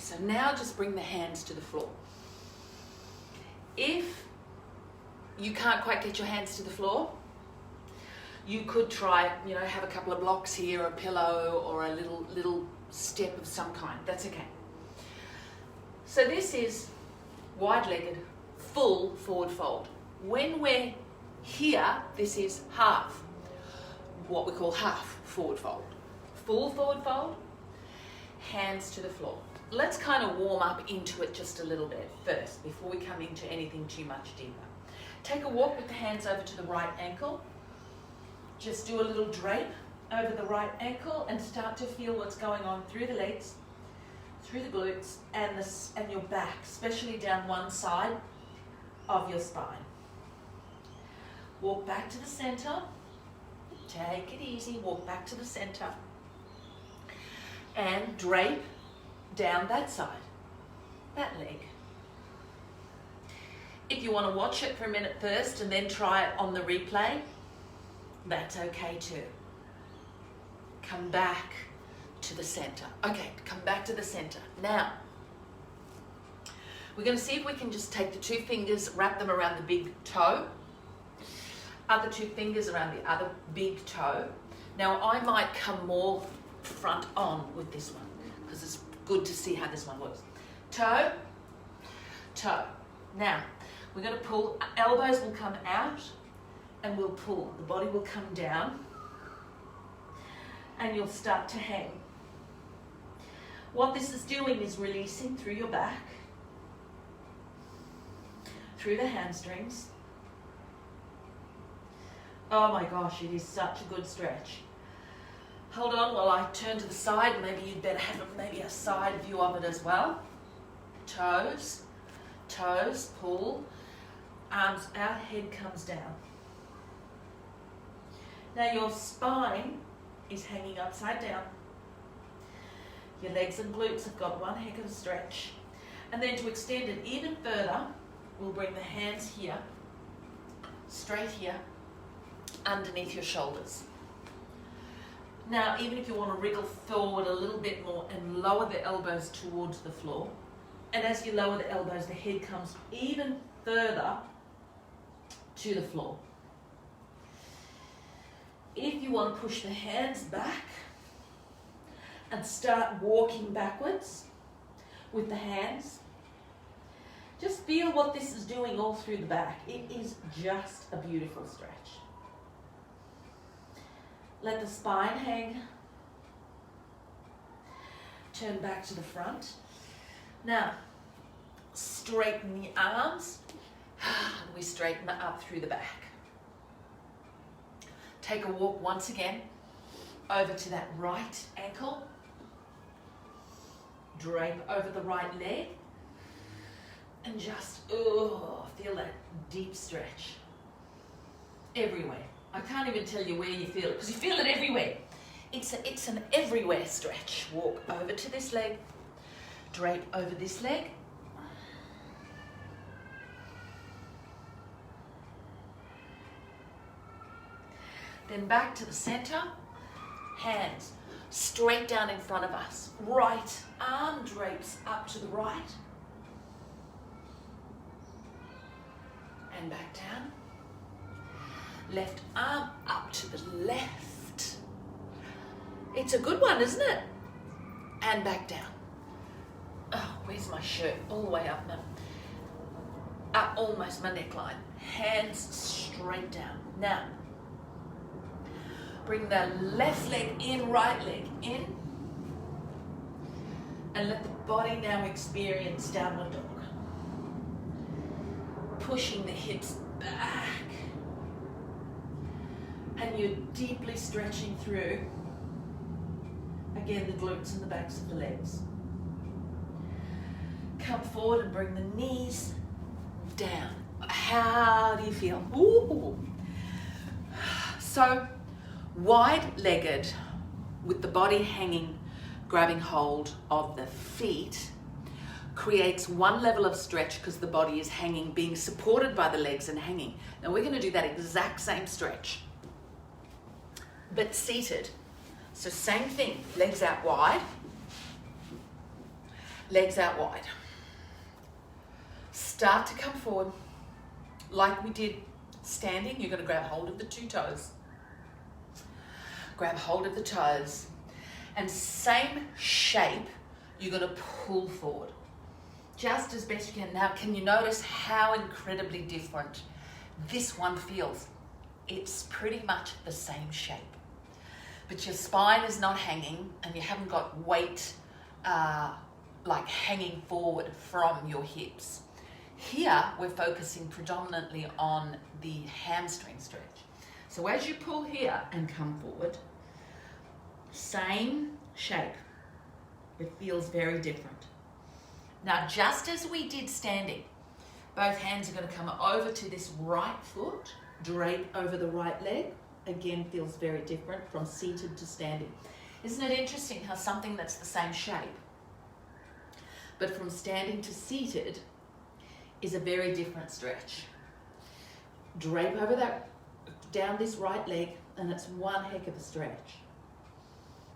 so now just bring the hands to the floor. If you can't quite get your hands to the floor, you could try, have a couple of blocks here, a pillow, or a little step of some kind. That's okay. So this is wide-legged, full forward fold. When we're here, this is half, what we call half forward fold. Full forward fold, hands to the floor. Let's kind of warm up into it just a little bit first before we come into anything too much deeper. Take a walk with the hands over to the right ankle. Just do a little drape over the right ankle and start to feel what's going on through the legs, through the glutes and your back, especially down one side of your spine. Walk back to the center. Take it easy. Walk back to the center. And drape down that side, that leg. If you want to watch it for a minute first and then try it on the replay, that's okay too. Come back to the center. Okay, come back to the center. Now, we're going to see if we can just take the two fingers, wrap them around the big toe, other two fingers around the other big toe. Now, I might come more front on with this one because it's good to see how this one works. Toe, toe. Now, we're going to pull, elbows will come out and we'll pull. The body will come down and you'll start to hang. What this is doing is releasing through your back, through the hamstrings. Oh my gosh, it is such a good stretch. Hold on while I turn to the side. Maybe you'd better have maybe a side view of it as well. Toes, toes, pull, arms out, head comes down. Now your spine is hanging upside down. Your legs and glutes have got one heck of a stretch. And then to extend it even further, we'll bring the hands here, straight here, underneath your shoulders. Now, even if you want to wriggle forward a little bit more and lower the elbows towards the floor, and as you lower the elbows, the head comes even further to the floor. If you want to push the hands back and start walking backwards with the hands, just feel what this is doing all through the back. It is just a beautiful stretch. Let the spine hang. Turn back to the front. Now, straighten the arms. And we straighten up through the back. Take a walk once again over to that right ankle. Drape over the right leg. And just, feel that deep stretch. Everywhere. I can't even tell you where you feel it, because you feel it everywhere. It's an everywhere stretch. Walk over to this leg, drape over this leg. Then back to the center, hands straight down in front of us. Right arm drapes up to the right. And back down. Left arm up to the left. It's a good one, isn't it? And back down. Oh, where's my shirt? All the way up now. Up almost my neckline. Hands straight down. Now, bring the left leg in, right leg in. And let the body now experience downward dog. Pushing the hips back. And you're deeply stretching through, again, the glutes and the backs of the legs. Come forward and bring the knees down. How do you feel? Ooh. So, wide-legged with the body hanging, grabbing hold of the feet, creates one level of stretch because the body is hanging, being supported by the legs and hanging. Now we're going to do that exact same stretch, but seated. So same thing, legs out wide, Legs out wide. Start to come forward. Like we did standing, you're going to grab hold of the two toes. Grab hold of the toes. And same shape, you're going to pull forward. Just as best you can. Now, can you notice how incredibly different this one feels? It's pretty much the same shape. But your spine is not hanging and you haven't got weight like hanging forward from your hips. Here, we're focusing predominantly on the hamstring stretch. So as you pull here and come forward, same shape. It feels very different. Now, just as we did standing, both hands are going to come over to this right foot, drape over the right leg. Again, feels very different from seated to standing. Isn't it interesting how something that's the same shape, but from standing to seated, is a very different stretch. Drape over that, down this right leg, and it's one heck of a stretch.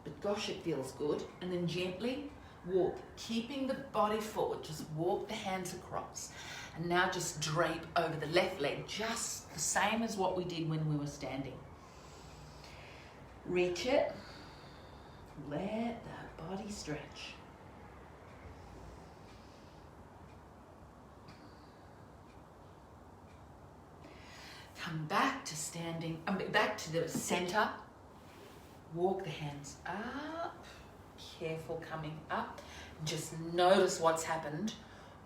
But gosh, it feels good. And then gently walk, keeping the body forward, just walk the hands across. And now just drape over the left leg, just the same as what we did when we were standing. Reach it, let the body stretch. Come back to standing, back to the center. Walk the hands up, careful coming up. Just notice what's happened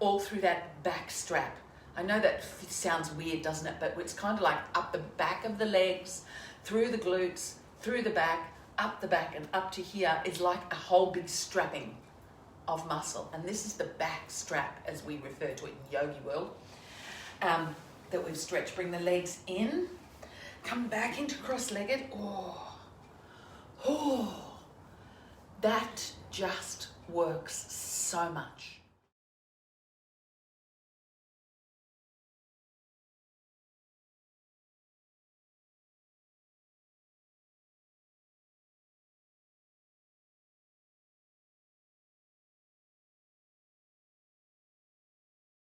all through that back strap. I know that sounds weird, doesn't it? But it's kind of like up the back of the legs, through the glutes, through the back, and up to here is like a whole big strapping of muscle. And this is the back strap, as we refer to it in yogi world, that we've stretched. Bring the legs in, come back into cross-legged. Oh, that just works so much.